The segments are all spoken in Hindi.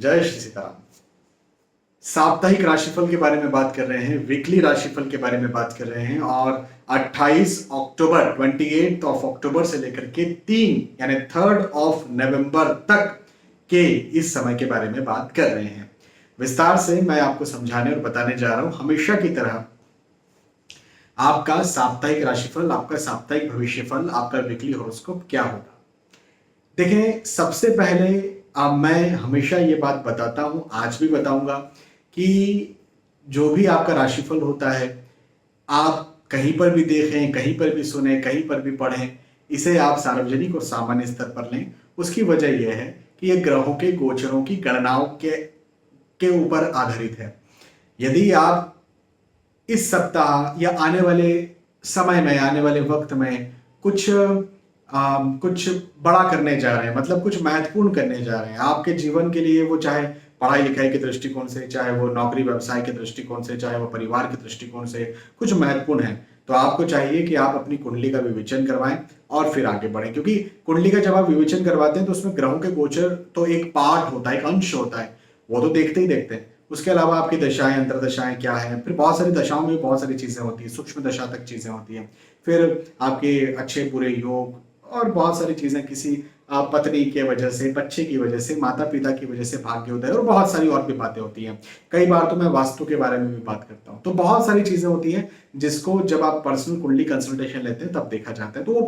जय श्री सीताराम। साप्ताहिक राशिफल के बारे में बात कर रहे हैं, वीकली राशिफल के बारे में बात कर रहे हैं और 28 अक्टूबर 28 ऑफ अक्टूबर से लेकर के 3 यानी 3 ऑफ नवंबर तक के इस समय के बारे में बात कर रहे हैं। विस्तार से मैं आपको समझाने और बताने जा रहा हूं, हमेशा की तरह आपका साप्ताहिक राशिफल, आपका साप्ताहिक भविष्यफल, आपका वीकली हॉरोस्कोप क्या होगा। देखें, सबसे पहले मैं हमेशा ये बात बताता हूं, आज भी बताऊंगा कि जो भी आपका राशिफल होता है, आप कहीं पर भी देखें, कहीं पर भी सुने, कहीं पर भी पढ़ें, इसे आप सार्वजनिक और सामान्य स्तर पर लें। उसकी वजह यह है कि ये ग्रहों के गोचरों की गणनाओं के ऊपर आधारित है। यदि आप इस सप्ताह या आने वाले समय में, आने वाले वक्त में कुछ बड़ा करने जा रहे हैं, मतलब कुछ महत्वपूर्ण करने जा रहे हैं आपके जीवन के लिए, वो चाहे पढ़ाई लिखाई के दृष्टिकोण से, चाहे वो नौकरी व्यवसाय के दृष्टिकोण से, चाहे वो परिवार के दृष्टिकोण से कुछ महत्वपूर्ण है, तो आपको चाहिए कि आप अपनी कुंडली का विवेचन करवाएं और फिर आगे बढ़ें। क्योंकि कुंडली का जब आप विवेचन करवाते हैं तो उसमें ग्रहों के गोचर तो एक पार्ट होता है, एक अंश होता है, वो तो देखते ही देखते हैं। उसके अलावा आपकी दशाएं, अंतरदशाएं क्या है, फिर बहुत सारी दशाओं में बहुत सारी चीजें होती है, सूक्ष्म दशा तक चीजें होती हैं, फिर आपके अच्छे बुरे योग और बहुत सारी चीजें, किसी पत्नी के वजह से, बच्चे की वजह से, माता पिता की वजह से भाग्योदय और बहुत सारी और भी बातें होती हैं। कई बार तो मैं वास्तु के बारे में भी बात करता हूँ। तो बहुत सारी चीजें होती हैं जिसको जब आप पर्सनल कुंडली कंसल्टेशन लेते हैं तब देखा जाता है, तो वो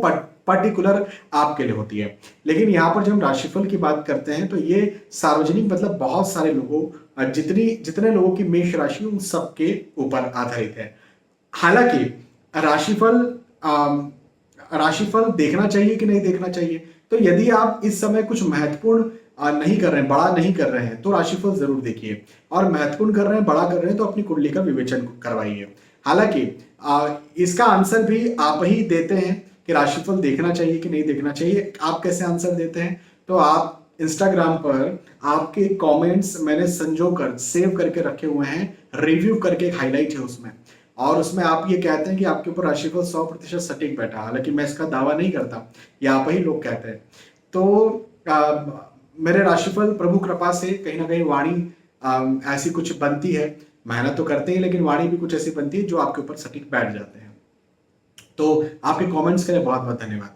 पर्टिकुलर आपके लिए होती है। लेकिन यहाँ पर जब हम राशिफल की बात करते हैं तो ये सार्वजनिक, मतलब बहुत सारे लोगों, जितने लोगों की मेष राशि उन सबके ऊपर आधारित है। हालांकि राशिफल देखना चाहिए कि नहीं देखना चाहिए, तो यदि आप इस समय कुछ महत्वपूर्ण नहीं कर रहे हैं, बड़ा नहीं कर रहे हैं, तो राशिफल जरूर देखिए। और महत्वपूर्ण कर रहे हैं, बड़ा कर रहे हैं, तो अपनी कुंडली का विवेचन करवाइए। हालांकि इसका आंसर भी आप ही देते हैं कि राशिफल देखना चाहिए कि नहीं देखना चाहिए। आप कैसे आंसर देते हैं? तो आप इंस्टाग्राम पर आपके कमेंट्स मैंने संजो कर सेव करके रखे हुए हैं, रिव्यू करके एक हाईलाइट है उसमें, और उसमें आप ये कहते हैं कि आपके ऊपर राशिफल 100% सटीक बैठा। हालांकि मैं इसका दावा नहीं करता, ये आप ही लोग कहते हैं। तो मेरे राशिफल प्रभु कृपा से कहीं ना कहीं वाणी ऐसी कुछ बनती है, मेहनत तो करते हैं लेकिन वाणी भी कुछ ऐसी बनती है जो आपके ऊपर सटीक बैठ जाते हैं। तो आपके कमेंट्स के लिए बहुत बहुत धन्यवाद।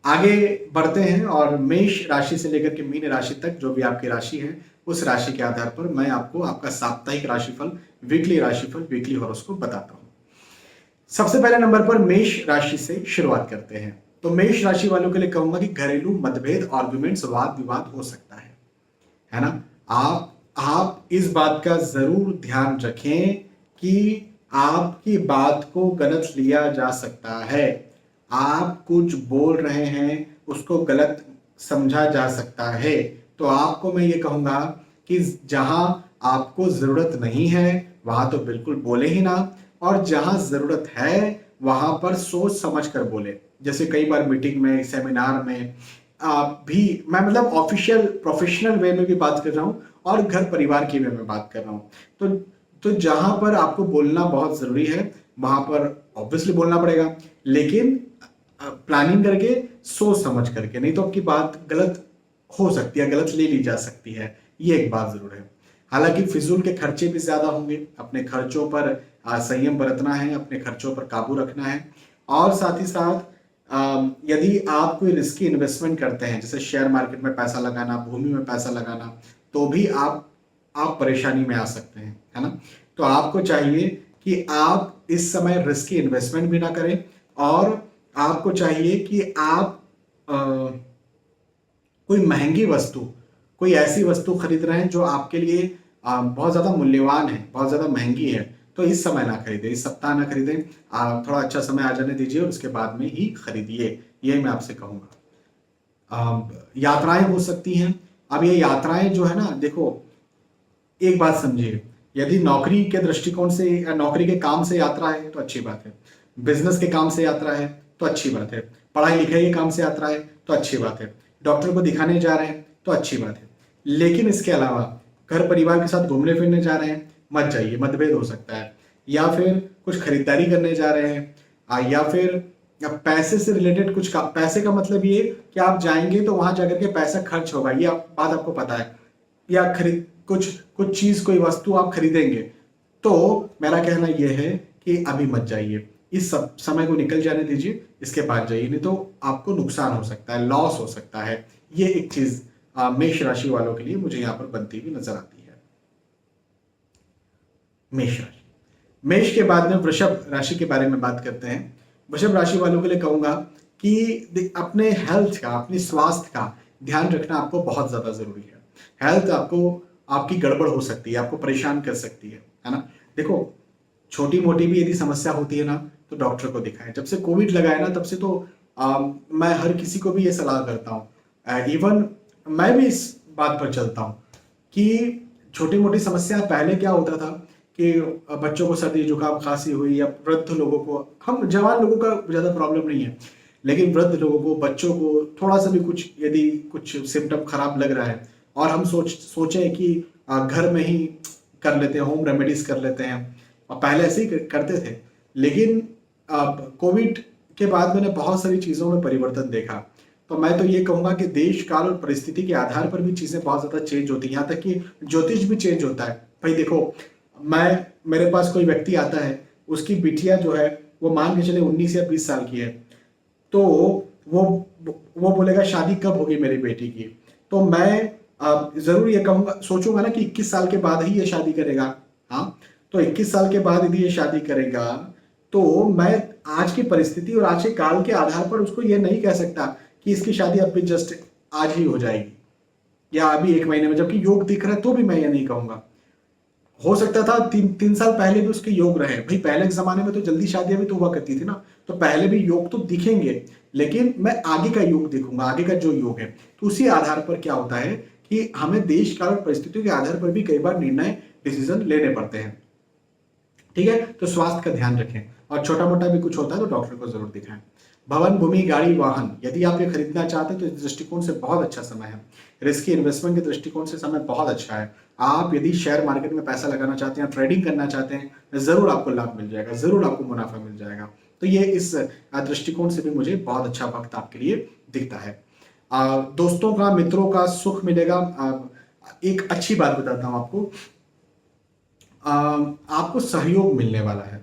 आगे बढ़ते हैं और मेष राशि से लेकर के मीन राशि तक जो भी आपकी राशि है, उस राशि के आधार पर मैं आपको आपका साप्ताहिक राशिफल, वीकली राशिफल, वीकली हॉरोस्कोप बताता हूं। सबसे पहले नंबर पर मेष राशि से शुरुआत करते हैं। तो मेष राशि वालों के लिए कहूंगा कि घरेलू मतभेद, आर्गुमेंट्स, वाद विवाद हो सकता है ना। आप इस बात का जरूर ध्यान रखें कि आपकी बात को गलत लिया जा सकता है। आप कुछ बोल रहे हैं, उसको गलत समझा जा सकता है। तो आपको मैं ये कहूंगा कि जहां आपको जरूरत नहीं है वहां तो बिल्कुल बोले ही ना, और जहां जरूरत है वहां पर सोच समझ कर बोले। जैसे कई बार मीटिंग में, सेमिनार में भी मैं, मतलब ऑफिशियल प्रोफेशनल वे में भी बात कर रहा हूं और घर परिवार की वे में बात कर रहा हूं। तो जहां पर आपको बोलना बहुत जरूरी है वहां पर ऑब्वियसली बोलना पड़ेगा, लेकिन प्लानिंग करके, सोच समझ करके, नहीं तो आपकी बात गलत हो सकती है, गलत ले ली जा सकती है। ये एक बात जरूर है। हालांकि फिजूल के खर्चे भी ज्यादा होंगे, अपने खर्चों पर संयम बरतना है, अपने खर्चों पर काबू रखना है। और साथ ही साथ यदि आप कोई रिस्की इन्वेस्टमेंट करते हैं, जैसे शेयर मार्केट में पैसा लगाना, भूमि में पैसा लगाना, तो भी आप परेशानी में आ सकते हैं, है ना। तो आपको चाहिए कि आप इस समय रिस्की इन्वेस्टमेंट भी ना करें, और आपको चाहिए कि आप कोई महंगी वस्तु, कोई ऐसी वस्तु खरीद रहे हैं जो आपके लिए बहुत ज्यादा मूल्यवान है, बहुत ज्यादा महंगी है, तो इस समय ना खरीदें, इस सप्ताह ना खरीदें। थोड़ा अच्छा समय आ जाने दीजिए और उसके बाद में ही खरीदिए, ये मैं आपसे कहूंगा। यात्राएं हो सकती हैं। अब ये यात्राएं जो है ना, देखो एक बात समझिए, यदि नौकरी के दृष्टिकोण से, नौकरी के काम से यात्रा है तो अच्छी बात है, बिजनेस के काम से यात्रा है तो अच्छी बात है, पढ़ाई लिखाई के काम से यात्रा है तो अच्छी बात है, डॉक्टर को दिखाने जा रहे हैं तो अच्छी बात है। लेकिन इसके अलावा घर परिवार के साथ घूमने फिरने जा रहे हैं, मत जाइए, मतभेद हो सकता है। या फिर कुछ खरीदारी करने जा रहे हैं, या फिर पैसे से रिलेटेड कुछ पैसे का मतलब ये कि आप जाएंगे तो वहां जाकर के पैसा खर्च होगा, ये बात आपको पता है। या खरीद कुछ कुछ चीज कोई वस्तु आप खरीदेंगे, तो मेरा कहना यह है कि अभी मत जाइए, इस सब समय को निकल जाने दीजिए, इसके बाद जाइए, नहीं तो आपको नुकसान हो सकता है, लॉस हो सकता है। ये एक चीज मेष राशि वालों के लिए मुझे यहाँ पर बनती हुई नजर आती है। मेष राशि, मेष के बाद में वृषभ राशि के बारे में बात करते हैं। वृषभ राशि वालों के लिए कहूंगा कि अपने हेल्थ का, अपने स्वास्थ्य का ध्यान रखना आपको बहुत ज्यादा जरूरी है। हेल्थ आपको, आपकी गड़बड़ हो सकती है, आपको परेशान कर सकती है ना। देखो, छोटी मोटी भी यदि समस्या होती है ना, तो डॉक्टर को दिखाएं। जब से कोविड लगा है ना, तब से तो मैं हर किसी को भी ये सलाह करता हूँ, इवन मैं भी इस बात पर चलता हूँ कि छोटी मोटी समस्या, पहले क्या होता था कि बच्चों को सर्दी जुकाम खांसी हुई, या वृद्ध लोगों को, हम जवान लोगों का ज्यादा प्रॉब्लम नहीं है, लेकिन वृद्ध लोगों को, बच्चों को थोड़ा सा भी कुछ यदि कुछ सिम्टम खराब लग रहा है, और हम सोचें कि घर में ही कर लेते हैं, होम रेमेडीज कर लेते हैं, और पहले ऐसे ही करते थे, लेकिन कोविड के बाद मैंने बहुत सारी चीजों में परिवर्तन देखा। तो मैं तो ये कहूंगा कि देश काल और परिस्थिति के आधार पर भी चीजें बहुत ज्यादा चेंज होती है, यहाँ तक कि ज्योतिष भी चेंज होता है। भाई देखो, मेरे पास कोई व्यक्ति आता है, उसकी बिटिया जो है वो मान के चले 19 या 20 साल की है, तो वो वो बोलेगा शादी कब होगी मेरी बेटी की, तो मैं जरूर ये कहूंगा, सोचूंगा ना कि 21 साल के बाद ही ये शादी करेगा। हाँ, तो 21 साल के बाद यदि ये शादी करेगा, तो मैं आज की परिस्थिति और आज के काल के आधार पर उसको ये नहीं कह सकता कि इसकी शादी अभी जस्ट आज ही हो जाएगी या अभी 1 महीने में, जबकि योग दिख रहा है तो भी मैं ये नहीं कहूंगा। हो सकता था 3 साल पहले भी उसके योग रहे। भाई पहले के जमाने में तो जल्दी शादियां भी तो हुआ करती थी ना, तो पहले भी योग तो दिखेंगे, लेकिन मैं आगे का योग देखूंगा, आगे का जो योग है। तो उसी आधार पर क्या होता है कि हमें देश काल और परिस्थितियों के आधार पर भी कई बार निर्णय, डिसीजन लेने पड़ते हैं। ठीक है, तो स्वास्थ्य का ध्यान रखें, और छोटा मोटा भी कुछ होता है तो डॉक्टर को जरूर दिखाएं। भवन, भूमि, गाड़ी, वाहन, यदि आप ये खरीदना चाहते हैं तो इस दृष्टिकोण से बहुत अच्छा समय है। रिस्की इन्वेस्टमेंट के दृष्टिकोण से समय बहुत अच्छा है। आप यदि शेयर मार्केट में पैसा लगाना चाहते हैं, ट्रेडिंग करना चाहते हैं, जरूर आपको लाभ मिल जाएगा, जरूर आपको मुनाफा मिल जाएगा। तो ये इस दृष्टिकोण से भी मुझे बहुत अच्छा वक्त आपके लिए दिखता है। दोस्तों का, मित्रों का सुख मिलेगा। एक अच्छी बात बताता हूं आपको, आपको सहयोग मिलने वाला है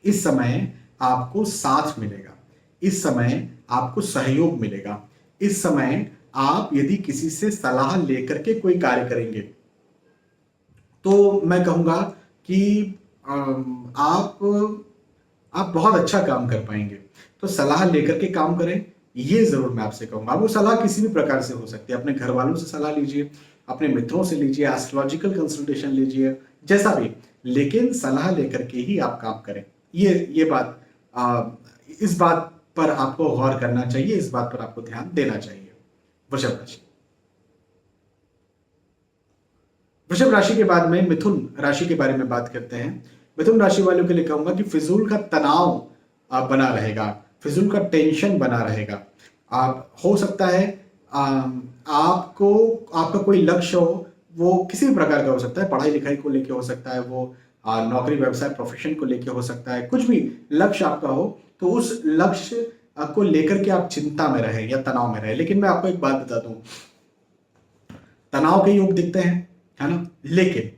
इस समय, आपको साथ मिलेगा इस समय, आपको सहयोग मिलेगा इस समय। आप यदि किसी से सलाह लेकर के कोई कार्य करेंगे, तो मैं कहूंगा कि आप बहुत अच्छा काम कर पाएंगे। तो सलाह लेकर के काम करें, ये जरूर मैं आपसे कहूंगा। वो सलाह किसी भी प्रकार से हो सकती है, अपने घर वालों से सलाह लीजिए, अपने मित्रों से लीजिए, एस्ट्रोलॉजिकल कंसल्टेशन लीजिए, जैसा भी, लेकिन सलाह लेकर के ही आप काम करें। ये बात, इस बात पर आपको गौर करना चाहिए, इस बात पर आपको ध्यान देना चाहिए। वृषभ राशि, वृषभ राशि के बाद में मिथुन राशि के बारे में बात करते हैं। मिथुन राशि वालों के लिए कहूंगा कि फिजूल का तनाव बना रहेगा, फिजूल का टेंशन बना रहेगा। आप, हो सकता है आपको, आपका कोई लक्ष्य हो, वो किसी भी प्रकार का हो सकता है, पढ़ाई लिखाई को लेके हो सकता है, वो नौकरी, व्यवसाय, प्रोफेशन को लेके हो सकता है, कुछ भी लक्ष्य आपका हो, तो उस लक्ष्य को लेकर के आप चिंता में रहे या तनाव में रहे। लेकिन मैं आपको एक बात बता दूं, तनाव के योग दिखते हैं, है ना, लेकिन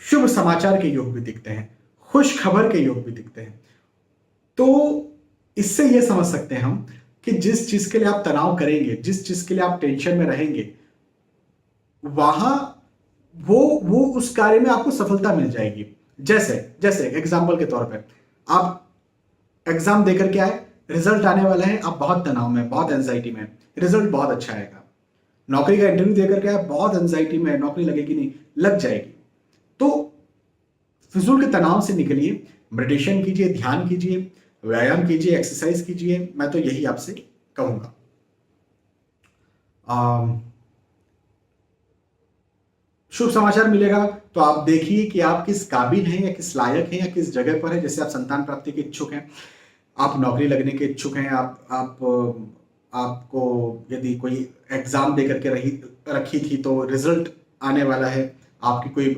शुभ समाचार के योग भी दिखते हैं, खुश खबर के योग भी दिखते हैं। तो इससे यह समझ सकते हैं हम कि जिस चीज के लिए आप तनाव करेंगे, जिस चीज के लिए आप टेंशन में रहेंगे, वहां वो उस कार्य में आपको सफलता मिल जाएगी। जैसे जैसे एग्जाम्पल के तौर पे, आप एग्जाम देकर के आए, रिजल्ट आने वाला है, आप बहुत तनाव में, बहुत एंजाइटी में, रिजल्ट बहुत अच्छा आएगा। नौकरी का इंटरव्यू देकर के आए, बहुत एंजाइटी में, नौकरी लगेगी नहीं, लग जाएगी। तो फिजूल के तनाव से निकलिए, मेडिटेशन कीजिए, ध्यान कीजिए, व्यायाम कीजिए, एक्सरसाइज कीजिए, मैं तो यही आपसे कहूंगा। शुभ समाचार मिलेगा तो आप देखिए कि आप किस काबिल हैं, या किस लायक हैं, या किस जगह पर हैं। जैसे आप संतान प्राप्ति के इच्छुक हैं, आप नौकरी लगने के इच्छुक हैं, आपको यदि कोई एग्जाम दे करके रखी थी तो रिजल्ट आने वाला है, आपकी कोई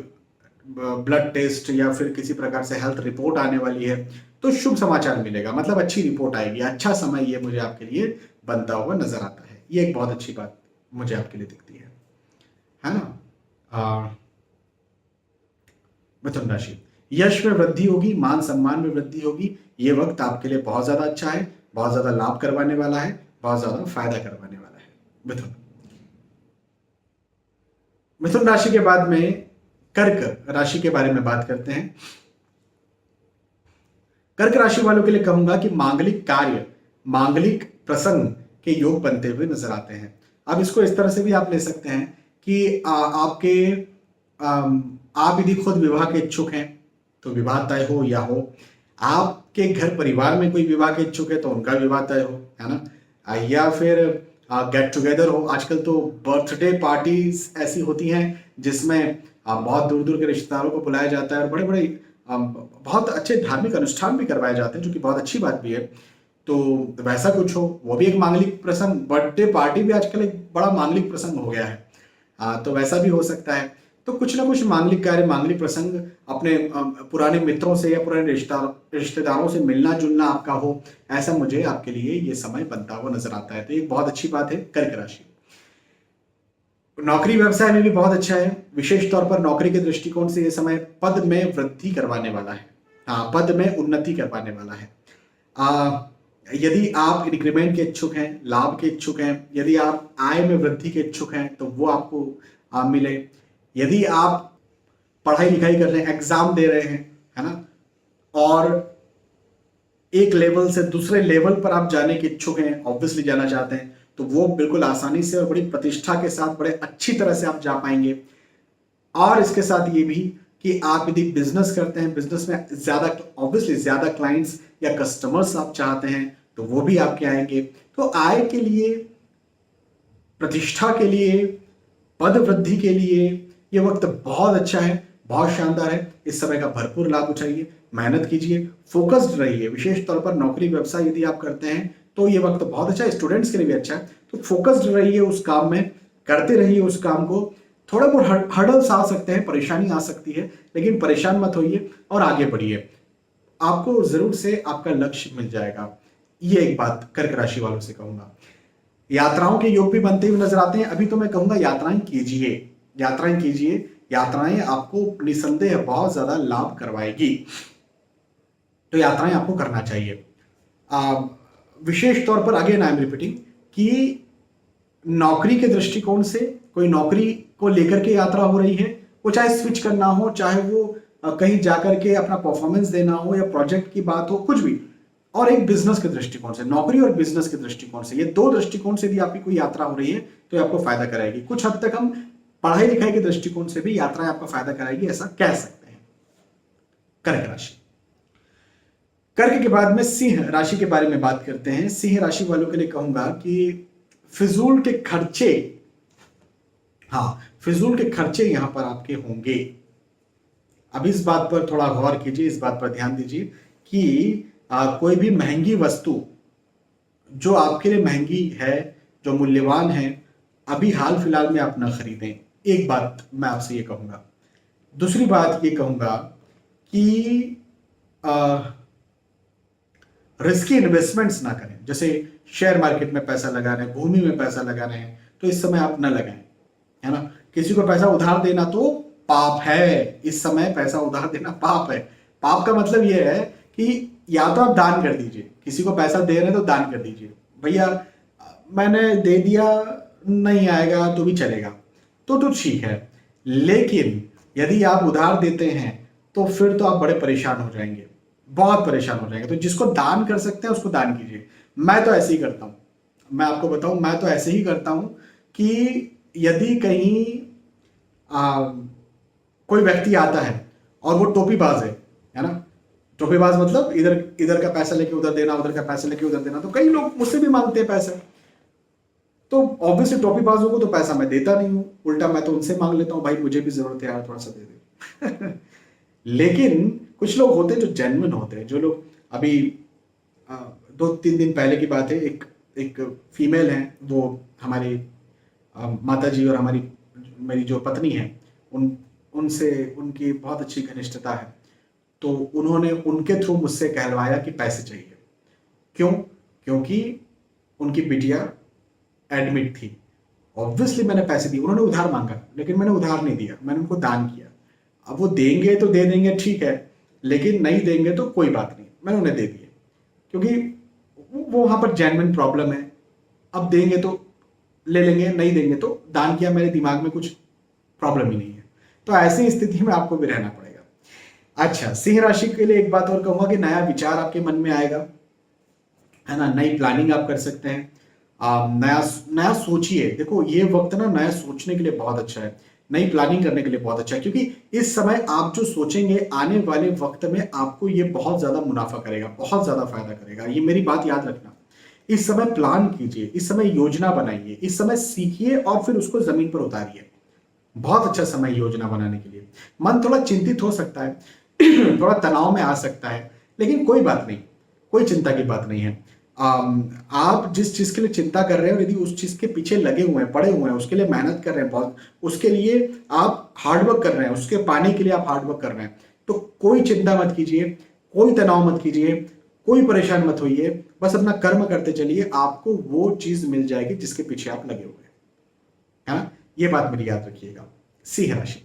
ब्लड टेस्ट या फिर किसी प्रकार से हेल्थ रिपोर्ट आने वाली है, तो शुभ समाचार मिलेगा, मतलब अच्छी रिपोर्ट आएगी, अच्छा समय ये मुझे आपके लिए बनता हुआ नजर आता है। ये एक बहुत अच्छी बात मुझे आपके लिए दिखती है। है ना। मिथुन राशि, यश में वृद्धि होगी, मान सम्मान में वृद्धि होगी। ये वक्त आपके लिए बहुत ज्यादा अच्छा है, बहुत ज्यादा लाभ करवाने वाला है, बहुत ज्यादा फायदा करवाने वाला है। मिथुन, मिथुन राशि के बाद में कर्क राशि के बारे में बात करते हैं। कर्क राशि वालों के लिए कहूंगा कि मांगलिक कार्य, मांगलिक प्रसंग के योग बनते हुए नजर आते हैं। अब इसको इस तरह से भी आप ले सकते हैं कि आप यदि खुद विवाह के इच्छुक हैं तो विवाह तय हो या हो, आपके घर परिवार में कोई विवाह के इच्छुक है तो उनका विवाह तय हो, है ना। या फिर गेट टुगेदर हो। आजकल तो बर्थडे पार्टीज ऐसी होती हैं जिसमें बहुत दूर दूर के रिश्तेदारों को बुलाया जाता है और बड़े बड़े बहुत अच्छे धार्मिक अनुष्ठान भी करवाए जाते हैं, जो कि बहुत अच्छी बात भी है। तो वैसा कुछ हो, वो भी एक मांगलिक प्रसंग, बर्थडे पार्टी भी आजकल एक बड़ा मांगलिक प्रसंग हो गया है। तो वैसा भी हो सकता है। तो कुछ ना कुछ मांगलिक कार्य, मांगलिक प्रसंग अपने पुराने मित्रों से या पुराने रिश्तेदारों से मिलना जुलना आपका हो, ऐसा मुझे आपके लिए ये समय बनता हुआ नजर आता है। तो ये बहुत अच्छी बात है कर्क राशि। नौकरी व्यवसाय में भी बहुत अच्छा है। विशेष तौर पर नौकरी के दृष्टिकोण से ये समय पद में वृद्धि करवाने वाला है। हाँ, पद में उन्नति करवाने वाला है। यदि आप इंक्रीमेंट के इच्छुक हैं, लाभ के इच्छुक हैं, यदि आप आय में वृद्धि के इच्छुक हैं तो वो आपको मिले। यदि आप पढ़ाई लिखाई कर रहे हैं, एग्जाम दे रहे हैं, है ना, और एक लेवल से दूसरे लेवल पर आप जाने के इच्छुक हैं, ऑब्वियसली जाना चाहते हैं, तो वो बिल्कुल आसानी से और बड़ी प्रतिष्ठा के साथ बड़े अच्छी तरह से आप जा पाएंगे। और इसके साथ ये भी कि आप यदि बिजनेस करते हैं, बिजनेस में ज्यादा ऑब्वियसली ज्यादा क्लाइंट्स या कस्टमर्स आप चाहते हैं तो वो भी आपके आएंगे। तो आय के लिए, प्रतिष्ठा के लिए, पद वृद्धि के लिए ये वक्त बहुत अच्छा है, बहुत शानदार है। इस समय का भरपूर लाभ उठाइए, मेहनत कीजिए, फोकस्ड रहिए। विशेष तौर पर नौकरी व्यवसाय यदि आप करते हैं तो ये वक्त बहुत अच्छा है, स्टूडेंट्स के लिए भी अच्छा है। तो फोकस्ड रहिए उस काम में, करते रहिए उस काम को। थोड़ा बहुत हर्डल्स आ सकते हैं, परेशानी आ सकती है, लेकिन परेशान मत होइए और आगे बढ़िए। आपको जरूर से आपका लक्ष्य मिल जाएगा। ये एक बात कर्क राशि वालों से कहूंगा। यात्राओं के योग भी बनते हुए नजर आते हैं। अभी तो मैं कहूंगा यात्राएं कीजिए, यात्राएं कीजिए। यात्राएं आपको निसंदेह बहुत ज्यादा लाभ करवाएगी, तो यात्राएं आपको करना चाहिए। विशेष तौर पर अगेन आई एम रिपीटिंग कि नौकरी के दृष्टिकोण से कोई नौकरी को लेकर के यात्रा हो रही है, वो चाहे स्विच करना हो, चाहे वो कहीं जाकर के अपना परफॉर्मेंस देना हो या प्रोजेक्ट की बात हो, कुछ भी। और एक बिजनेस के दृष्टिकोण से, नौकरी और बिजनेस के दृष्टिकोण से, ये दो दृष्टिकोण से भी आपकी कोई यात्रा हो रही है तो ये आपको फायदा कराएगी। कुछ हद तक हम पढ़ाई लिखाई के दृष्टिकोण से भी यात्राएं आपका फायदा कराएगी, ऐसा कह सकते हैं। कर्क राशि, कर्क के बाद में सिंह राशि के बारे में बात करते हैं। सिंह राशि वालों के लिए कहूंगा कि फिजूल के खर्चे, हाँ, फिजूल के खर्चे यहां पर आपके होंगे। अब इस बात पर थोड़ा गौर कीजिए, इस बात पर ध्यान दीजिए कि कोई भी महंगी वस्तु जो आपके लिए महंगी है, जो मूल्यवान है, अभी हाल फिलहाल में आप ना खरीदें। एक बात मैं आपसे ये कहूंगा। दूसरी बात ये कहूंगा कि रिस्की इन्वेस्टमेंट्स ना करें। जैसे शेयर मार्केट में पैसा लगा रहे हैं, भूमि में पैसा लगा रहे हैं, तो इस समय आप न लगाएं, है ना। किसी को पैसा उधार देना तो पाप है। इस समय पैसा उधार देना पाप है। पाप का मतलब यह है कि या तो आप दान कर दीजिए, किसी को पैसा दे रहे हैं तो दान कर दीजिए। भैया मैंने दे दिया, नहीं आएगा तो भी चलेगा, तो ठीक है। लेकिन यदि आप उधार देते हैं तो फिर तो आप बड़े परेशान हो जाएंगे, बहुत परेशान हो जाएंगे। तो जिसको दान कर सकते हैं उसको दान कीजिए। मैं तो ऐसे ही करता हूं, मैं आपको बताऊं, मैं तो ऐसे ही करता हूं कि यदि कहीं कोई व्यक्ति आता है और वो टोपीबाज है ना। टोपीबाज मतलब इधर इधर का पैसा लेके उधर देना, उधर का पैसा लेके उधर देना। तो कई लोग मुझसे भी मांगते हैं पैसे, तो ऑब्वियसली टोपीबाजों को तो पैसा मैं देता नहीं हूं, उल्टा मैं तो उनसे मांग लेता हूं, भाई मुझे भी जरूरत है यार, थोड़ा सा दे दे। लेकिन कुछ लोग होते हैं जो जेन्युइन होते हैं, जो लोग अभी 2-3 दिन पहले की बात है, एक फीमेल है, वो हमारी माता जी और हमारी मेरी जो पत्नी है उनसे उनकी बहुत अच्छी घनिष्ठता है। तो उन्होंने उनके थ्रू मुझसे कहलवाया कि पैसे चाहिए। क्यों? क्योंकि उनकी बिटिया एडमिट थी ऑब्वियसली मैंने पैसे दिए, उन्होंने उधार मांगा लेकिन मैंने उधार नहीं दिया, मैंने उनको दान किया। अब वो देंगे तो दे देंगे, ठीक है, लेकिन नहीं देंगे तो कोई बात नहीं, मैंने उन्हें दे दिए, क्योंकि वो वहां पर जेन्युइन प्रॉब्लम है। अब देंगे तो ले लेंगे, नहीं देंगे तो दान किया, मेरे दिमाग में कुछ प्रॉब्लम ही नहीं है। तो ऐसी स्थिति में आपको भी रहना पड़ेगा। अच्छा, सिंह राशि के लिए एक बात और कहूंगा कि नया विचार आपके मन में आएगा, है ना, नई प्लानिंग आप कर सकते हैं। नया नया सोचिए। देखो ये वक्त ना नया सोचने के लिए बहुत अच्छा है, नई प्लानिंग करने के लिए बहुत अच्छा है, क्योंकि इस समय आप जो सोचेंगे आने वाले वक्त में आपको ये बहुत ज्यादा मुनाफा करेगा, बहुत ज्यादा फायदा करेगा। ये मेरी बात याद रखना। इस समय प्लान कीजिए, इस समय योजना बनाइए, इस समय सीखिए और फिर उसको जमीन पर उतारिए। बहुत अच्छा समय योजना बनाने के लिए। मन थोड़ा चिंतित हो सकता है थोड़ा तनाव में आ सकता है, लेकिन कोई बात नहीं, कोई चिंता की बात नहीं है। आप जिस चीज के लिए चिंता कर रहे हो, यदि उस चीज के पीछे लगे हुए हैं, पड़े हुए हैं, उसके लिए मेहनत कर रहे हैं बहुत, उसके लिए आप हार्डवर्क कर रहे हैं, उसके पाने के लिए आप हार्डवर्क कर रहे हैं, तो कोई चिंता मत कीजिए, कोई तनाव मत कीजिए, कोई परेशान मत होइए, बस अपना कर्म करते चलिए, आपको वो चीज मिल जाएगी जिसके पीछे आप लगे हुए हैं, है ना। ये बात मेरी याद रखिएगा। सिंह राशि,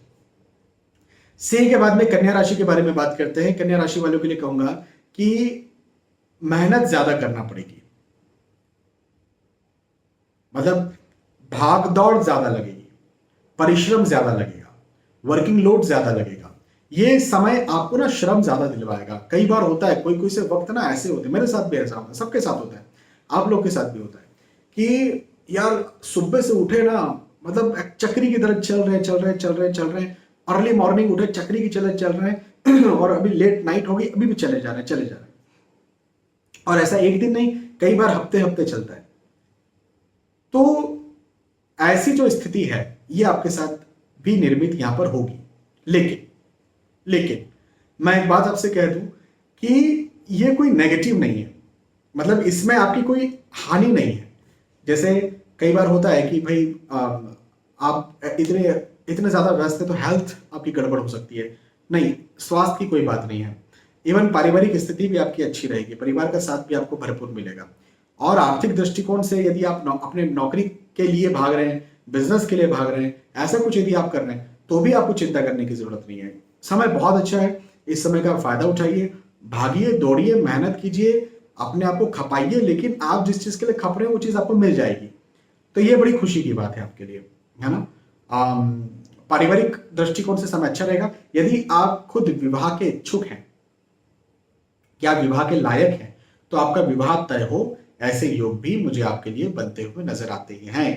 सिंह के बाद में कन्या राशि के बारे में बात करते हैं। कन्या राशि वालों के लिए कहूंगा कि मेहनत ज्यादा करना पड़ेगी, मतलब भाग दौड़ ज्यादा लगेगी, परिश्रम ज्यादा लगेगा, वर्किंग लोड ज्यादा लगेगा। ये समय आपको ना श्रम ज्यादा दिलवाएगा। कई बार होता है, कोई कोई से वक्त ना ऐसे होते हैं, मेरे साथ भी ऐसा होता है, सबके साथ होता है, आप लोग के साथ भी होता है कि यार सुबह से उठे ना, मतलब एक चक्री की तरह चल रहे हैं, अर्ली मॉर्निंग उठे, चक्री की चल रहे हैं और अभी लेट नाइट हो गई, अभी भी चले जा रहे हैं। और ऐसा एक दिन नहीं, कई बार हफ्ते हफ्ते चलता है। तो ऐसी जो स्थिति है ये आपके साथ भी निर्मित यहां पर होगी। लेकिन मैं एक बात आपसे कह दूं कि ये कोई नेगेटिव नहीं है, मतलब इसमें आपकी कोई हानि नहीं है। जैसे कई बार होता है कि भाई आप इतने ज्यादा व्यस्त है तो हेल्थ आपकी गड़बड़ हो सकती है। नहीं, स्वास्थ्य की कोई बात नहीं है। इवन पारिवारिक स्थिति भी आपकी अच्छी रहेगी, परिवार का साथ भी आपको भरपूर मिलेगा। और आर्थिक दृष्टिकोण से यदि आप अपने नौकरी के लिए भाग रहे हैं, बिजनेस के लिए भाग रहे हैं, ऐसा कुछ यदि आप कर रहे हैं, तो भी आपको चिंता करने की जरूरत नहीं है। समय बहुत अच्छा है, इस समय का फायदा उठाइए, भागिए, दौड़िए, मेहनत कीजिए, अपने आप को खपाइए, लेकिन आप जिस चीज के लिए खप रहे हैं वो चीज आपको मिल जाएगी। तो ये बड़ी खुशी की बात है आपके लिए, है ना। पारिवारिक दृष्टिकोण से समय अच्छा रहेगा। यदि आप खुद विवाह के इच्छुक हैं, क्या विवाह के लायक हैं, तो आपका विवाह तय हो, ऐसे योग भी मुझे आपके लिए बनते हुए नजर आते ही हैं,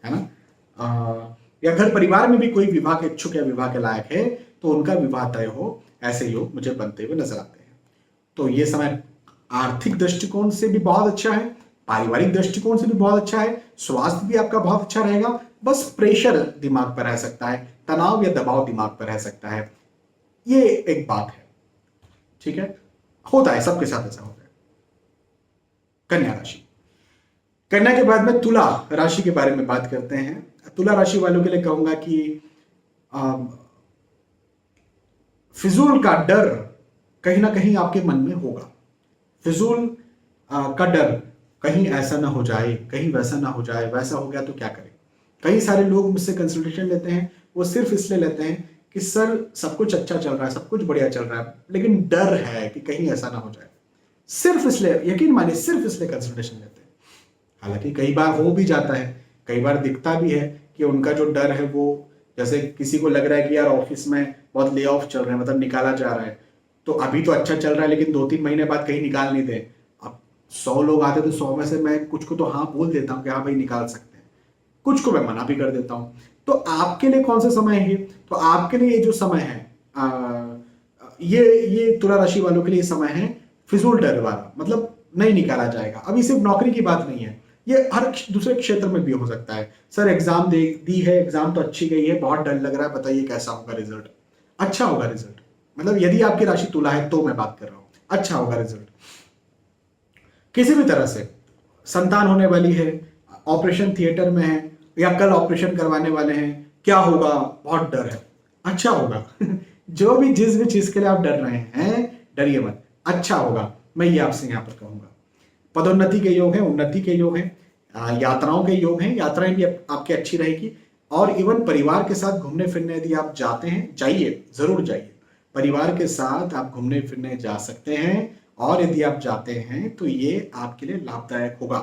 है ना। या घर परिवार में भी कोई विवाह के इच्छुक या विवाह के लायक है तो उनका विवाह तय हो, ऐसे योग मुझे बनते हुए नजर आते हैं। तो ये समय आर्थिक दृष्टिकोण से भी बहुत अच्छा है, पारिवारिक दृष्टिकोण से भी बहुत अच्छा है, स्वास्थ्य भी आपका बहुत अच्छा रहेगा। बस प्रेशर दिमाग पर रह सकता है, तनाव या दबाव दिमाग पर रह सकता है, ये एक बात है, ठीक है, होता है, सबके साथ ऐसा होता है। कन्या राशि, कन्या के बाद में तुला राशि के बारे में बात करते हैं। तुला राशि वालों के लिए कहूंगा कि फिजूल का डर कहीं ना कहीं आपके मन में होगा। फिजूल का डर, कहीं ऐसा ना हो जाए, कहीं वैसा ना हो जाए, वैसा हो गया तो क्या करें। कई सारे लोग मुझसे कंसल्टेशन लेते हैं, वो सिर्फ इसलिए लेते हैं कि सर सब कुछ अच्छा चल रहा है, सब कुछ बढ़िया चल रहा है, लेकिन डर है कि कहीं ऐसा ना हो जाए। सिर्फ इसलिए, यकीन मानिए, सिर्फ इसलिए कंसल्टेशन लेते हैं। हालांकि कई बार हो भी जाता है, कई बार दिखता भी है कि उनका जो डर है वो, जैसे किसी को लग रहा है कि यार ऑफिस में बहुत ले ऑफ चल रहे हैं, मतलब निकाला जा रहा है, तो अभी तो अच्छा चल रहा है लेकिन 2-3 महीने बाद कहीं निकाल नहीं दे। अब 100 लोग आते तो 100 में से मैं कुछ को तो हाँ बोल देता हूँ कि हाँ भाई निकाल सकते हैं, कुछ को मैं मना भी कर देता हूँ। तो आपके लिए कौन सा समय है? तो आपके लिए ये जो समय है, ये तुला राशि वालों के लिए समय है फिजूल डर वाला, मतलब नहीं निकाला जाएगा। अभी सिर्फ नौकरी की बात नहीं है, ये हर दूसरे क्षेत्र में भी हो सकता है। सर एग्जाम दी है, एग्जाम तो अच्छी गई है, बहुत डर लग रहा है, बताइए कैसा होगा रिजल्ट। अच्छा होगा रिजल्ट, मतलब यदि आपकी राशि तुला है तो मैं बात कर रहा हूं, अच्छा होगा रिजल्ट। किसी भी तरह से संतान होने वाली है, ऑपरेशन थिएटर में है, या कल ऑपरेशन करवाने वाले हैं, क्या होगा, बहुत डर है, अच्छा होगा जो भी जिस भी चीज के लिए आप डर रहे हैं, डरिए मत, अच्छा होगा। मैं ये आपसे यहां पर कहूंगा। पदोन्नति के योग है, उन्नति के योग है, यात्राओं के योग हैं, यात्राएं भी आपकी अच्छी रहेगी। और इवन परिवार के साथ घूमने फिरने यदि आप जाते हैं, जाइए, जरूर जाइए। परिवार के साथ आप घूमने फिरने जा सकते हैं, और यदि आप जाते हैं तो ये आपके लिए लाभदायक होगा।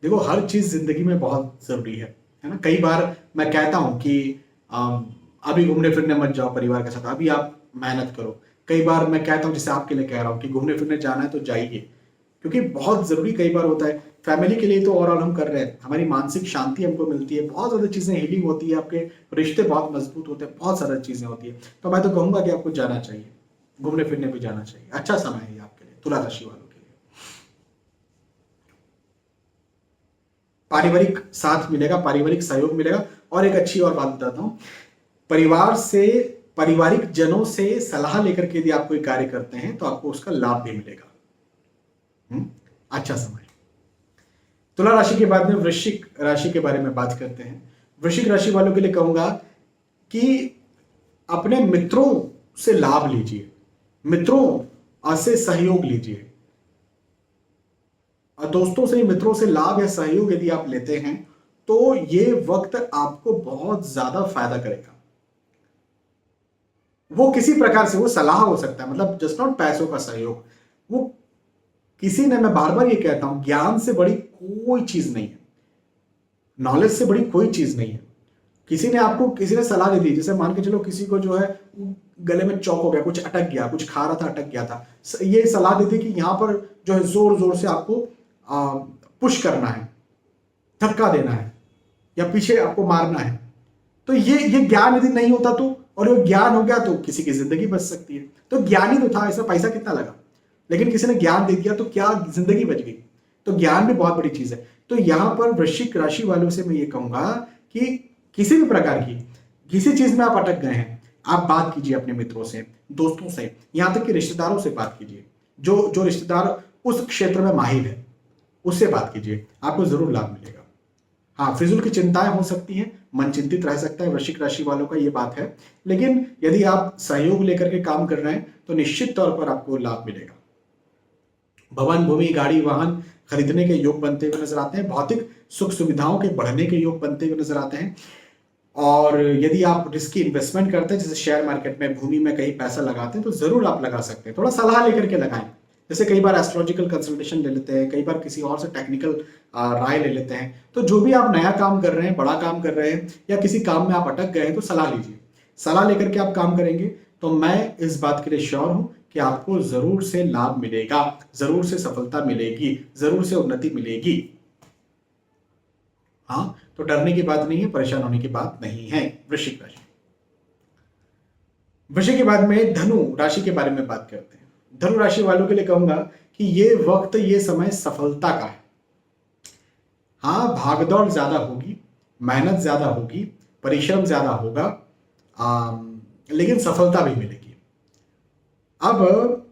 देखो, हर चीज जिंदगी में बहुत जरूरी है ना। कई बार मैं कहता हूं कि अम, अभी घूमने फिरने मत जाओ परिवार के साथ, अभी आप मेहनत करो। कई बार मैं कहता हूं, जैसे आपके लिए कह रहा हूं कि घूमने फिरने जाना है तो जाइए, क्योंकि बहुत जरूरी कई बार होता है। फैमिली के लिए तो ओवरऑल हम कर रहे हैं, हमारी मानसिक शांति हमको मिलती है, बहुत ज्यादा चीजें हीलिंग होती है, आपके रिश्ते बहुत मजबूत होते हैं, बहुत सारी चीजें होती है। तो मैं तो कहूंगा कि आपको जाना चाहिए, घूमने फिरने भी जाना चाहिए। अच्छा समय है ये आपके लिए, तुला राशि वालों के लिए। पारिवारिक साथ मिलेगा, पारिवारिक सहयोग मिलेगा। और एक अच्छी और बात बताता हूं, परिवार से, पारिवारिक जनों से सलाह लेकर के यदि आप कोई कार्य करते हैं तो आपको उसका लाभ भी मिलेगा। अच्छा समय। तुला राशि के बाद में वृश्चिक राशि के बारे में बात करते हैं। वृश्चिक राशि वालों के लिए कहूंगा कि अपने मित्रों से लाभ लीजिए, मित्रों से सहयोग लीजिए। और दोस्तों से, मित्रों से लाभ या सहयोग यदि आप लेते हैं तो ये वक्त आपको बहुत ज्यादा फायदा करेगा। वो किसी प्रकार से, वो सलाह हो सकता है, मतलब जस्ट नॉट पैसों का सहयोग। वो किसी ने, मैं बार बार ये कहता हूं, ज्ञान से बड़ी कोई चीज नहीं है, नॉलेज से बड़ी कोई चीज नहीं है। किसी ने आपको, किसी ने सलाह दे दी, जैसे मान के चलो किसी को जो है गले में चौक हो गया, कुछ अटक गया, कुछ खा रहा था अटक गया था, ये सलाह दी थी कि यहां पर जो है जोर जोर से आपको पुश करना है, धक्का देना है, या पीछे आपको मारना है। तो ये ज्ञान यदि नहीं होता तो, और ये ज्ञान हो गया तो किसी की जिंदगी बच सकती है। तो ज्ञान ही तो था, इसमें पैसा कितना लगा, लेकिन किसी ने ज्ञान दे दिया तो क्या जिंदगी बच गई। तो ज्ञान भी बहुत बड़ी चीज है। तो यहां पर वृश्चिक राशि वालों से मैं ये कहूंगा कि किसी भी प्रकार की, किसी चीज में आप अटक गए हैं, आप बात कीजिए अपने मित्रों से, दोस्तों से, यहां तक कि रिश्तेदारों से बात कीजिए। जो जो रिश्तेदार उस क्षेत्र में माहिर है, उससे बात कीजिए, आपको जरूर लाभ मिलेगा। हाँ, फिजूल की चिंताएं हो सकती हैं, मन चिंतित रह सकता है, वृश्चिक राशि वालों का ये बात है। लेकिन यदि आप सहयोग लेकर के काम कर रहे हैं तो निश्चित तौर पर आपको लाभ मिलेगा। भवन, भूमि, गाड़ी, वाहन खरीदने के योग बनते हुए नजर आते हैं। भौतिक सुख सुविधाओं के बढ़ने के योग बनते हुए नजर आते हैं। और यदि आप रिस्की इन्वेस्टमेंट करते हैं, जैसे शेयर मार्केट में, भूमि में कहीं पैसा लगाते हैं, तो जरूर आप लगा सकते हैं। थोड़ा सलाह लेकर के लगाएं। जैसे कई बार एस्ट्रोलॉजिकल कंसल्टेशन ले लेते हैं, कई बार किसी और से टेक्निकल राय ले लेते हैं। तो जो भी आप नया काम कर रहे हैं, बड़ा काम कर रहे हैं, या किसी काम में आप अटक गए हैं, तो सलाह लीजिए। सलाह लेकर के आप काम करेंगे तो मैं इस बात के लिए श्योर हूं कि आपको जरूर से लाभ मिलेगा, जरूर से सफलता मिलेगी, जरूर से उन्नति मिलेगी। हाँ, तो डरने की बात नहीं है, परेशान होने की बात नहीं है। वृश्चिक राशि। वृश्चिक के बाद में धनु राशि के बारे में बात करते हैं। धनु राशि वालों के लिए कहूंगा कि ये वक्त, ये समय सफलता का है। हाँ, भागदौड़ ज्यादा होगी, मेहनत ज्यादा होगी, परिश्रम ज्यादा होगा, लेकिन सफलता भी मिलेगी। अब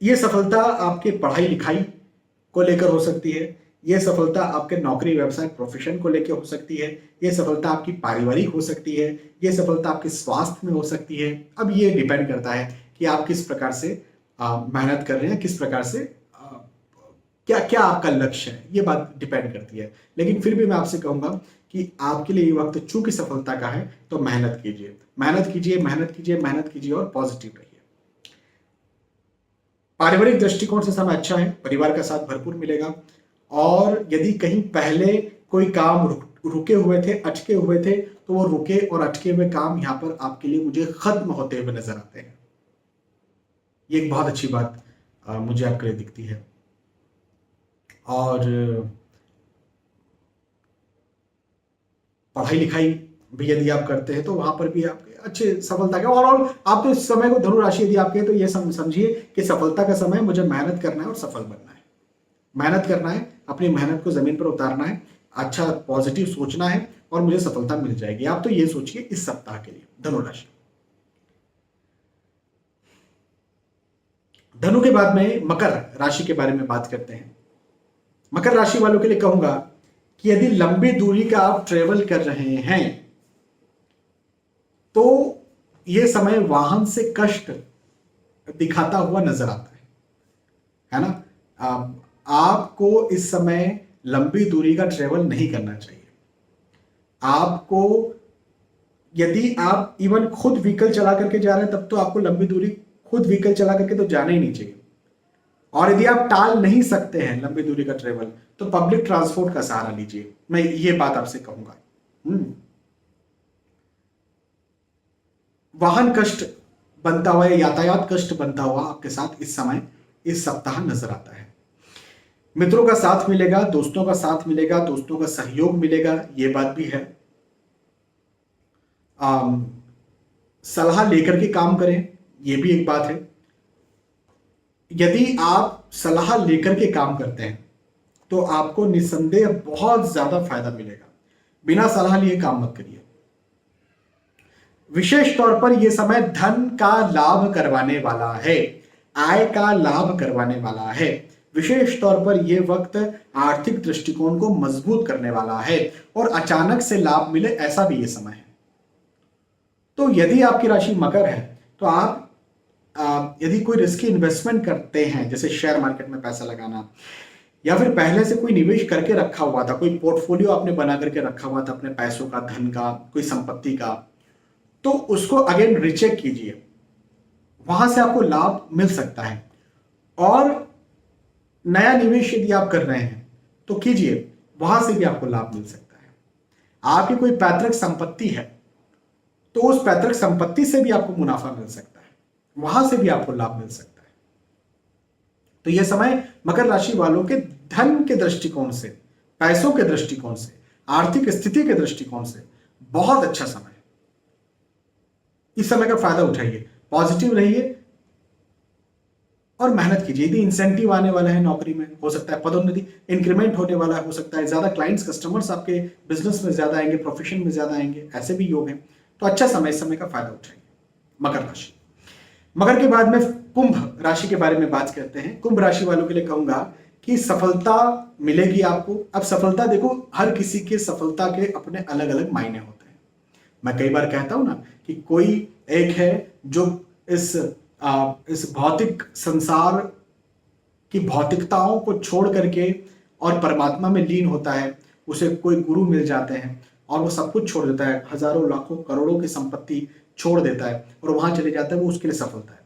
ये सफलता आपके पढ़ाई लिखाई को लेकर हो सकती है, ये सफलता आपके नौकरी, व्यवसाय, प्रोफेशन को लेकर हो सकती है, ये सफलता आपकी पारिवारिक हो सकती है, ये सफलता आपके स्वास्थ्य में हो सकती है। अब ये डिपेंड करता है कि आप किस प्रकार से मेहनत कर रहे हैं, किस प्रकार से क्या क्या आपका लक्ष्य है, ये बात डिपेंड करती है। लेकिन फिर भी मैं आपसे कहूंगा कि आपके लिए ये वक्त चूंकि सफलता का है, तो मेहनत कीजिए, मेहनत कीजिए, मेहनत कीजिए, मेहनत कीजिए, और पॉजिटिव रहिए। पारिवारिक दृष्टिकोण से समय अच्छा है, परिवार का साथ भरपूर मिलेगा। और यदि कहीं पहले कोई काम रुके हुए थे, अटके हुए थे, तो वो रुके और अटके हुए काम यहां पर आपके लिए मुझे खत्म होते हुए नजर आते हैं। ये एक बहुत अच्छी बात मुझे आपके लिए दिखती है। और पढ़ाई लिखाई भी यदि आप करते हैं तो वहां पर भी आपके अच्छे सफलता के, और आप तो इस समय को, धनु राशि यदि आपके, तो ये समझिए कि सफलता का समय, मुझे मेहनत करना है और सफल बनना है। मेहनत करना है, अपनी मेहनत को जमीन पर उतारना है, अच्छा पॉजिटिव सोचना है, और मुझे सफलता मिल जाएगी। आप तो ये सोचिए इस सप्ताह के लिए, धनु राशि। धनु के बाद में मकर राशि के बारे में बात करते हैं। मकर राशि वालों के लिए कहूंगा कि यदि लंबी दूरी का आप ट्रेवल कर रहे हैं तो यह समय वाहन से कष्ट दिखाता हुआ नजर आता है ना। आपको इस समय लंबी दूरी का ट्रेवल नहीं करना चाहिए। आपको, यदि आप इवन खुद व्हीकल चला करके जा रहे हैं तब तो आपको लंबी दूरी खुद व्हीकल चला करके तो जाना ही नहीं चाहिए। और यदि आप टाल नहीं सकते हैं लंबी दूरी का ट्रेवल तो पब्लिक ट्रांसपोर्ट का सहारा लीजिए, मैं ये बात आपसे कहूंगा। वाहन कष्ट बनता हुआ या यातायात कष्ट बनता हुआ आपके साथ इस समय, इस सप्ताह नजर आता है। मित्रों का साथ मिलेगा, दोस्तों का साथ मिलेगा, दोस्तों का सहयोग मिलेगा, ये बात भी है। सलाह लेकर के काम करें, ये भी एक बात है। यदि आप सलाह लेकर के काम करते हैं तो आपको निस्संदेह बहुत ज्यादा फायदा मिलेगा। बिना सलाह लिए काम मत करिए। विशेष तौर पर यह समय धन का लाभ करवाने वाला है, आय का लाभ करवाने वाला है। विशेष तौर पर यह वक्त आर्थिक दृष्टिकोण को मजबूत करने वाला है और अचानक से लाभ मिले ऐसा भी यह समय है। तो यदि आपकी राशि मकर है तो आप यदि कोई रिस्की इन्वेस्टमेंट करते हैं, जैसे शेयर मार्केट में पैसा लगाना, या फिर पहले से कोई निवेश करके रखा हुआ था, कोई पोर्टफोलियो आपने बना करके रखा हुआ था अपने पैसों का, धन का, कोई संपत्ति का, तो उसको अगेन रिचेक कीजिए, वहां से आपको लाभ मिल सकता है। और नया निवेश यदि आप कर रहे हैं तो कीजिए, वहां से भी आपको लाभ मिल सकता है। आपकी कोई पैतृक संपत्ति है तो उस पैतृक संपत्ति से भी आपको मुनाफा मिल सकता है, वहां से भी आपको लाभ मिल सकता है। तो यह समय मकर राशि वालों के धन के दृष्टिकोण से, पैसों के दृष्टिकोण से, आर्थिक स्थिति के दृष्टिकोण से बहुत अच्छा समय है। इस समय का फायदा उठाइए, पॉजिटिव रहिए और मेहनत कीजिए। यदि इंसेंटिव आने वाला है नौकरी में, हो सकता है पदोन्नति, इंक्रीमेंट होने वाला हो सकता है, ज्यादा क्लाइंट्स, कस्टमर्स आपके बिजनेस में ज्यादा आएंगे, प्रोफेशन में ज्यादा आएंगे, ऐसे भी योग हैं। तो अच्छा समय, इस समय का फायदा उठाइए मकर राशि। मकर के बाद में कुंभ राशि के बारे में बात करते हैं। कुंभ राशि वालों के लिए कहूंगा कि सफलता मिलेगी आपको। अब सफलता देखो, हर किसी के सफलता के अपने अलग अलग मायने होते हैं। मैं कई बार कहता हूं ना कि कोई एक है जो इस भौतिक संसार की भौतिकताओं को छोड़ करके और परमात्मा में लीन होता है, उसे कोई गुरु मिल जाते हैं और वो सब कुछ छोड़ देता है, हजारों लाखों करोड़ों की संपत्ति छोड़ देता है और वहां चले जाता है, वो उसके लिए सफलता है।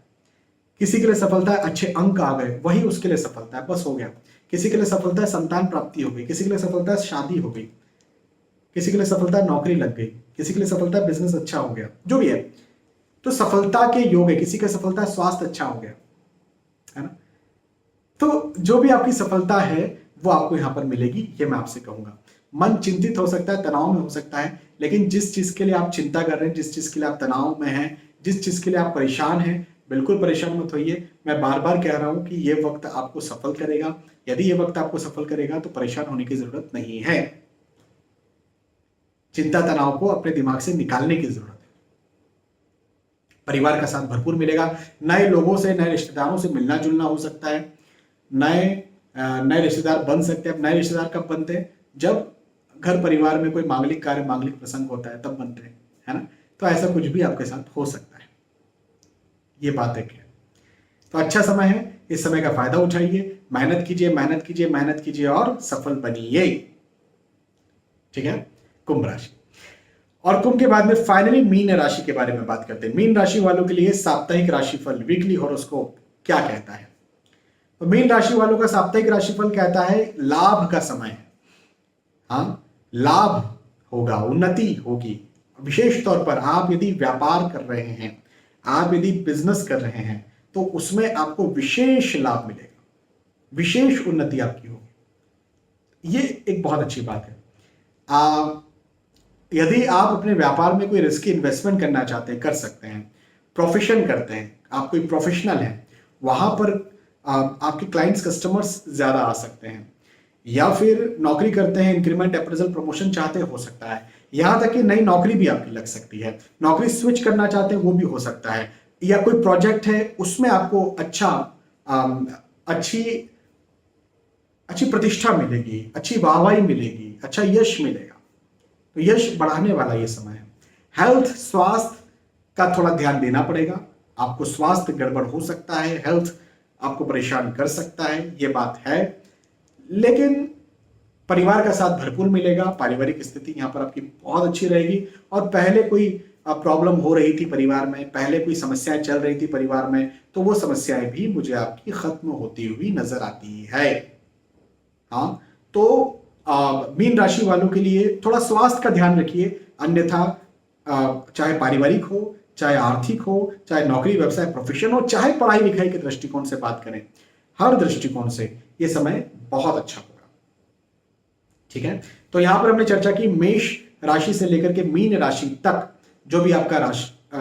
किसी के लिए सफलता है अच्छे अंक आ गए, वही उसके लिए सफलता है, बस हो गया। किसी के लिए सफलता है संतान प्राप्ति हो गई, किसी के लिए सफलता है शादी हो गई, किसी के लिए सफलता है नौकरी लग गई, किसी के लिए सफलता है बिजनेस अच्छा हो गया, जो भी है। तो सफलता के योग है। किसी का सफलता है स्वास्थ्य अच्छा हो गया, है ना। तो जो भी आपकी सफलता है वो आपको यहां पर मिलेगी, ये मैं आपसे कहूंगा। मन चिंतित हो सकता है, तनाव में हो सकता है, लेकिन जिस चीज के लिए आप चिंता कर रहे हैं, जिस चीज के लिए आप तनाव में हैं, जिस चीज के लिए आप परेशान हैं, बिल्कुल परेशान मत होइए। मैं बार बार कह रहा हूं कि ये वक्त आपको सफल करेगा। यदि ये वक्त आपको सफल करेगा तो परेशान होने की जरूरत नहीं है। चिंता तनाव को अपने दिमाग से निकालने की जरूरत है। परिवार का साथ भरपूर मिलेगा। नए लोगों से, नए रिश्तेदारों से मिलना जुलना हो सकता है। नए रिश्तेदार बन सकते हैं। अब नए रिश्तेदार कब बनते हैं? जब घर परिवार में कोई मांगलिक कार्य, मांगलिक प्रसंग होता है, तब बनते हैं, है ना। तो ऐसा कुछ भी आपके साथ हो सकता है, ये बात एक है। तो अच्छा समय है, इस समय का फायदा उठाइए, मेहनत कीजिए, मेहनत कीजिए, मेहनत कीजिए और सफल बनिए। ठीक है, कुंभ राशि। और कुंभ के बाद में फाइनली मीन राशि के बारे में बात करते हैं। मीन राशि वालों के लिए साप्ताहिक राशिफल, वीकली हॉरोस्कोप क्या कहता है? तो मीन राशि वालों का साप्ताहिक राशिफल कहता है लाभ का समय है। हाँ, लाभ होगा, उन्नति होगी। विशेष तौर पर आप यदि व्यापार कर रहे हैं, आप यदि बिजनेस कर रहे हैं, तो उसमें आपको विशेष लाभ मिलेगा, विशेष उन्नति आपकी होगी। ये एक बहुत अच्छी बात है। यदि आप अपने व्यापार में कोई रिस्की इन्वेस्टमेंट करना चाहते हैं, कर सकते हैं। प्रोफेशन करते हैं, आप कोई प्रोफेशनल हैं, वहां पर आपके क्लाइंट्स, कस्टमर्स ज्यादा आ सकते हैं। या फिर नौकरी करते हैं, इंक्रीमेंट, अप्रेजल, प्रमोशन चाहते हो सकता है। यहां तक कि नई नौकरी भी आपकी लग सकती है। नौकरी स्विच करना चाहते हैं, वो भी हो सकता है। या कोई प्रोजेक्ट है, उसमें आपको अच्छी प्रतिष्ठा मिलेगी, अच्छी वाहवाही मिलेगी, अच्छा यश मिलेगा। तो यश बढ़ाने वाला ये समय है। हेल्थ, स्वास्थ्य का थोड़ा ध्यान देना पड़ेगा। आपको स्वास्थ्य गड़बड़ हो सकता है, हेल्थ आपको परेशान कर सकता है, ये बात है। लेकिन परिवार का साथ भरपूर मिलेगा, पारिवारिक स्थिति यहाँ पर आपकी बहुत अच्छी रहेगी। और पहले कोई प्रॉब्लम हो रही थी परिवार में, पहले कोई समस्याएं चल रही थी परिवार में, तो वो समस्याएं भी मुझे आपकी खत्म होती हुई नजर आती है। हाँ, तो मीन राशि वालों के लिए थोड़ा स्वास्थ्य का ध्यान रखिए, अन्यथा चाहे पारिवारिक हो, चाहे आर्थिक हो, चाहे नौकरी व्यवसाय प्रोफेशन हो, चाहे पढ़ाई लिखाई के दृष्टिकोण से बात करें, हर दृष्टिकोण से ये समय बहुत अच्छा होगा। ठीक है, तो यहां पर हमने चर्चा की मेष राशि से लेकर के मीन राशि तक जो भी आपका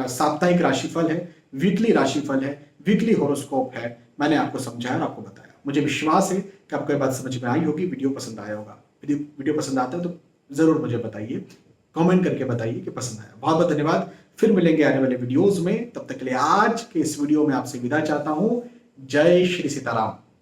साप्ताहिक राशिफल है, वीकली राशिफल है, वीकली होरोस्कोप है, मैंने आपको समझाया और आपको बताया। मुझे विश्वास है कि आपको ये बात समझ में आई होगी, वीडियो पसंद आया होगा। वीडियो पसंद आता है तो जरूर मुझे बताइए, कमेंट करके बताइए कि पसंद आया। बहुत बहुत धन्यवाद, फिर मिलेंगे आने वाले वीडियोस में। तब तक के लिए आज के इस वीडियो में आपसे विदा चाहता हूं। जय श्री सीताराम।